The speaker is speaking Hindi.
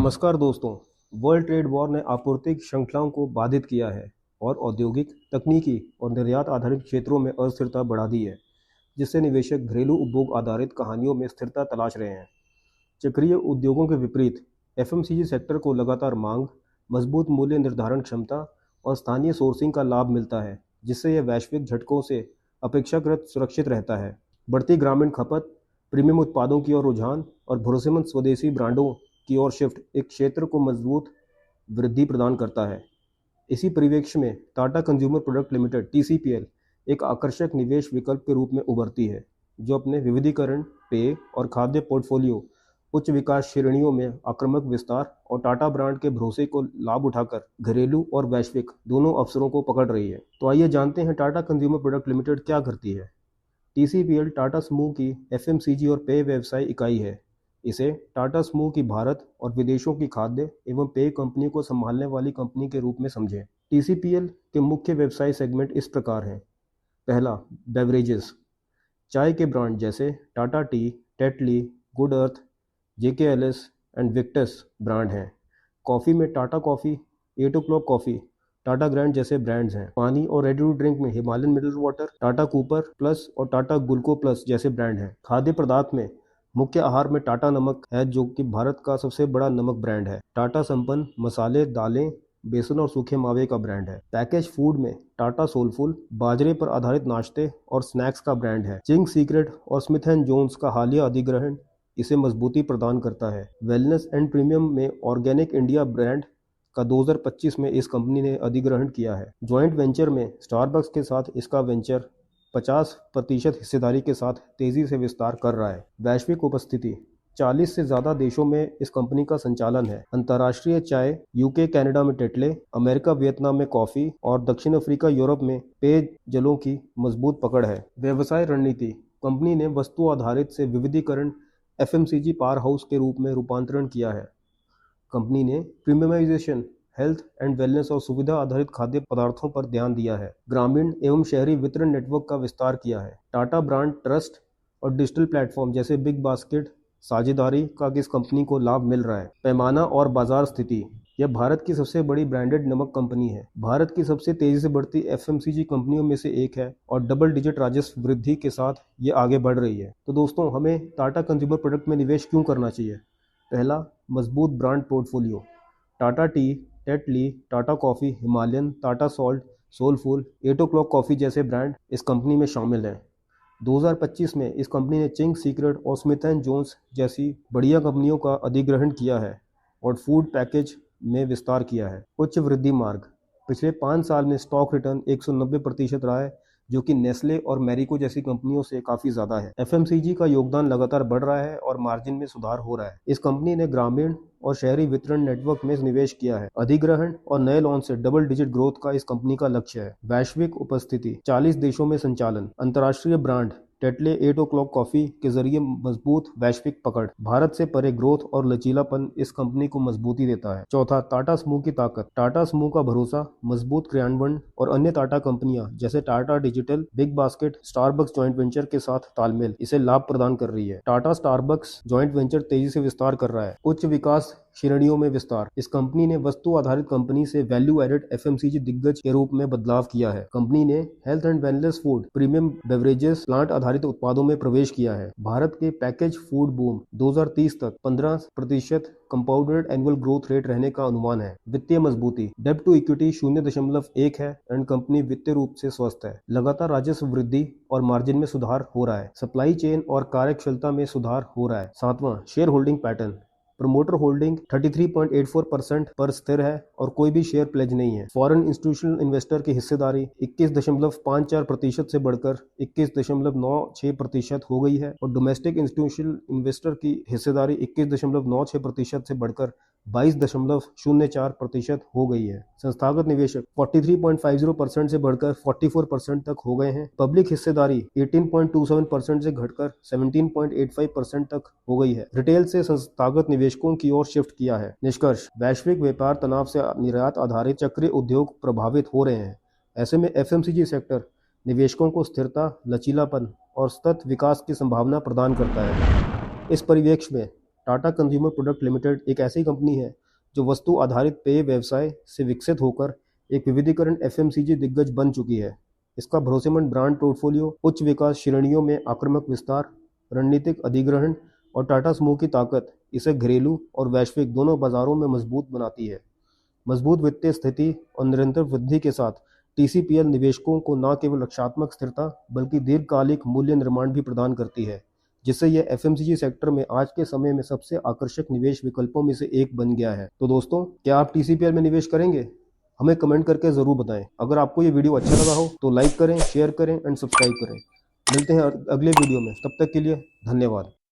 नमस्कार दोस्तों। वर्ल्ड ट्रेड वॉर ने आपूर्ति श्रृंखलाओं को बाधित किया है और औद्योगिक, तकनीकी और निर्यात आधारित क्षेत्रों में अस्थिरता बढ़ा दी है, जिससे निवेशक घरेलू उपभोग आधारित कहानियों में स्थिरता तलाश रहे हैं। चक्रीय उद्योगों के विपरीत एफएमसीजी सेक्टर को लगातार मांग, मजबूत मूल्य निर्धारण क्षमता और स्थानीय सोर्सिंग का लाभ मिलता है, जिससे यह वैश्विक झटकों से अपेक्षाकृत सुरक्षित रहता है। बढ़ती ग्रामीण खपत, प्रीमियम उत्पादों की ओर रुझान और भरोसेमंद स्वदेशी ब्रांडों की ओर शिफ्ट एक क्षेत्र को मजबूत वृद्धि प्रदान करता है। इसी परिप्रेक्ष्य में टाटा कंज्यूमर प्रोडक्ट लिमिटेड टीसीपीएल एक आकर्षक निवेश विकल्प के रूप में उभरती है, जो अपने विविधीकरण, पेय और खाद्य पोर्टफोलियो, उच्च विकास श्रेणियों में आक्रामक विस्तार और टाटा ब्रांड के भरोसे को लाभ उठाकर घरेलू और वैश्विक दोनों अवसरों को पकड़ रही है। तो आइए जानते हैं टाटा कंज्यूमर प्रोडक्ट लिमिटेड क्या करती है। टीसीपीएल टाटा समूह की एफएमसीजी और पेय व्यवसाय इकाई है। इसे टाटा समूह की भारत और विदेशों की खाद्य एवं पेय कंपनी को संभालने वाली कंपनी के रूप में समझें। टीसीपीएल के मुख्य व्यवसाय सेगमेंट इस प्रकार हैं। पहला, बेवरेजेस। चाय के ब्रांड जैसे Tata Tea, Tetley, Good Earth, JKLS and Victus brand हैं। कॉफ़ी में Tata coffee, 8 o'clock coffee, Tata Grand जैसे ब्रांड्स हैं। पानी और रेडी टू ड्रिंक में Himalayan mineral water, Tata Copper Plus और टाटा ग्लूको प्लस जैसे ब्रांड हैं। खाद्य पदार्थ में मुख्य आहार में टाटा नमक है, जो कि भारत का सबसे बड़ा नमक ब्रांड है। टाटा संपन्न मसाले, दालें, बेसन और सूखे मावे का ब्रांड है। पैकेज फूड में टाटा सोलफुल बाजरे पर आधारित नाश्ते और स्नैक्स का ब्रांड है। चिंग्स सीक्रेट और स्मिथ एंड जोन्स का हालिया अधिग्रहण इसे मजबूती प्रदान करता है। वेलनेस एंड प्रीमियम में ऑर्गेनिक इंडिया ब्रांड का 2025 में इस कंपनी ने अधिग्रहण किया है। ज्वाइंट वेंचर में स्टारबक्स के साथ इसका वेंचर 50% हिस्सेदारी के साथ तेजी से विस्तार कर रहा है। वैश्विक उपस्थिति 40 से ज़्यादा देशों में इस कंपनी का संचालन है। अंतर्राष्ट्रीय चाय, यूके कनाडा में टेटले, अमेरिका वियतनाम में कॉफ़ी और दक्षिण अफ्रीका यूरोप में पेय जलों की मजबूत पकड़ है। व्यवसाय रणनीति, कंपनी ने वस्तु आधारित से विविधीकरण एफएमसीजी पावर हाउस के रूप में रूपांतरण किया है। कंपनी ने प्रीमियमाइजेशन, हेल्थ एंड वेलनेस और सुविधा आधारित खाद्य पदार्थों पर ध्यान दिया है। ग्रामीण एवं शहरी वितरण नेटवर्क का विस्तार किया है। टाटा ब्रांड ट्रस्ट और डिजिटल प्लेटफॉर्म जैसे बिग बास्केट साझेदारी का इस कंपनी को लाभ मिल रहा है। पैमाना और बाजार स्थिति, यह भारत की सबसे बड़ी ब्रांडेड नमक कंपनी है। भारत की सबसे तेजी से बढ़ती एफएमसीजी कंपनियों में से एक है और डबल डिजिट राजस्व वृद्धि के साथ ये आगे बढ़ रही है। तो दोस्तों, हमें टाटा कंज्यूमर प्रोडक्ट में निवेश क्यों करना चाहिए? पहला, मजबूत brand portfolio. Tata Tea, Tetley, Tata coffee, Himalayan, Tata salt, soulful, 8 o'clock coffee जैसे ब्रांड इस कंपनी में शामिल हैं। 2025 में इस कंपनी ने चिंग्स सीक्रेट और स्मिथ एंड जोन्स जैसी बढ़िया कंपनियों का अधिग्रहण किया है और फूड पैकेज में विस्तार किया है। उच्च वृद्धि मार्ग, पिछले 5 साल में स्टॉक रिटर्न 190% रहा है, जो कि नेस्ले और मैरिको जैसी कंपनियों से काफ़ी ज़्यादा है। एफएमसीजी का योगदान लगातार बढ़ रहा है और मार्जिन में सुधार हो रहा है। इस कंपनी ने ग्रामीण और शहरी वितरण नेटवर्क में निवेश किया है। अधिग्रहण और नए लॉन्च से डबल डिजिट ग्रोथ का इस कंपनी का लक्ष्य है। वैश्विक उपस्थिति, 40 देशों में संचालन। अंतर्राष्ट्रीय ब्रांड टेटले 8 o'clock कॉफ़ी के जरिए मजबूत वैश्विक पकड़। भारत से परे ग्रोथ और लचीलापन इस कंपनी को मजबूती देता है। चौथा, टाटा समूह की ताकत। टाटा समूह का भरोसा, मजबूत क्रियान्वयन और अन्य टाटा कंपनियां जैसे Tata digital, big basket, Starbucks joint venture के साथ तालमेल इसे लाभ प्रदान कर रही है। टाटा स्टारबक्स जॉइंट वेंचर तेजी से विस्तार कर रहा है। उच्च विकास श्रेणियों में विस्तार, इस कंपनी ने वस्तु आधारित कंपनी से वैल्यू एडेड एफएमसीजी दिग्गज के रूप में बदलाव किया है। कंपनी ने health and wellness food, premium beverages, plant आधारित उत्पादों में प्रवेश किया है। भारत के पैकेज फूड बूम 2030 तक 15% कंपाउंडेड एनुअल ग्रोथ रेट रहने का अनुमान है। वित्तीय मजबूती, डेब्ट टू इक्विटी 0.1 है एंड कंपनी वित्तीय रूप से स्वस्थ है। लगातार राजस्व वृद्धि और मार्जिन में सुधार हो रहा है। सप्लाई चेन और कार्यक्षमता में सुधार हो रहा है। सातवां, share holding pattern. Promoter holding 33.84% पर स्थिर है और कोई भी शेयर प्लेज नहीं है। फॉरेन इंस्टीट्यूशनल इन्वेस्टर की हिस्सेदारी 21.54% से बढ़कर 21.96% हो गई है और डोमेस्टिक इंस्टीट्यूशनल इन्वेस्टर की हिस्सेदारी 21.96% से बढ़कर 22.04% हो गई है। संस्थागत निवेशक 43.50% से बढ़कर 44% तक हो गए हैं। पब्लिक हिस्सेदारी 18.27% से घटकर 17.85% तक हो गई है। रिटेल से संस्थागत निवेशकों की ओर शिफ्ट किया है। निष्कर्ष, वैश्विक व्यापार तनाव से निर्यात आधारित चक्रीय उद्योग प्रभावित हो रहे हैं। ऐसे में एफएमसीजी सेक्टर निवेशकों को स्थिरता, लचीलापन और सतत विकास की संभावना प्रदान करता है। इस परिप्रेक्ष्य में टाटा कंज्यूमर प्रोडक्ट लिमिटेड एक ऐसी कंपनी है जो वस्तु आधारित पेय व्यवसाय से विकसित होकर एक विविधीकरण एफएमसीजी दिग्गज बन चुकी है। इसका भरोसेमंद ब्रांड पोर्टफोलियो, उच्च विकास श्रेणियों में आक्रामक विस्तार, रणनीतिक अधिग्रहण और टाटा समूह की ताकत इसे घरेलू और वैश्विक दोनों बाजारों में मजबूत बनाती है। मजबूत वित्तीय स्थिति और निरंतर वृद्धि के साथ टीसीपीएल निवेशकों को न केवल रक्षात्मक स्थिरता बल्कि दीर्घकालिक मूल्य निर्माण भी प्रदान करती है, जिससे यह एफएमसीजी सेक्टर में आज के समय में सबसे आकर्षक निवेश विकल्पों में से एक बन गया है। तो दोस्तों, क्या आप टीसीपीएल में निवेश करेंगे? हमें कमेंट करके ज़रूर बताएं। अगर आपको ये वीडियो अच्छा लगा हो तो लाइक करें, शेयर करें एंड सब्सक्राइब करें। मिलते हैं अगले वीडियो में, तब तक के लिए धन्यवाद।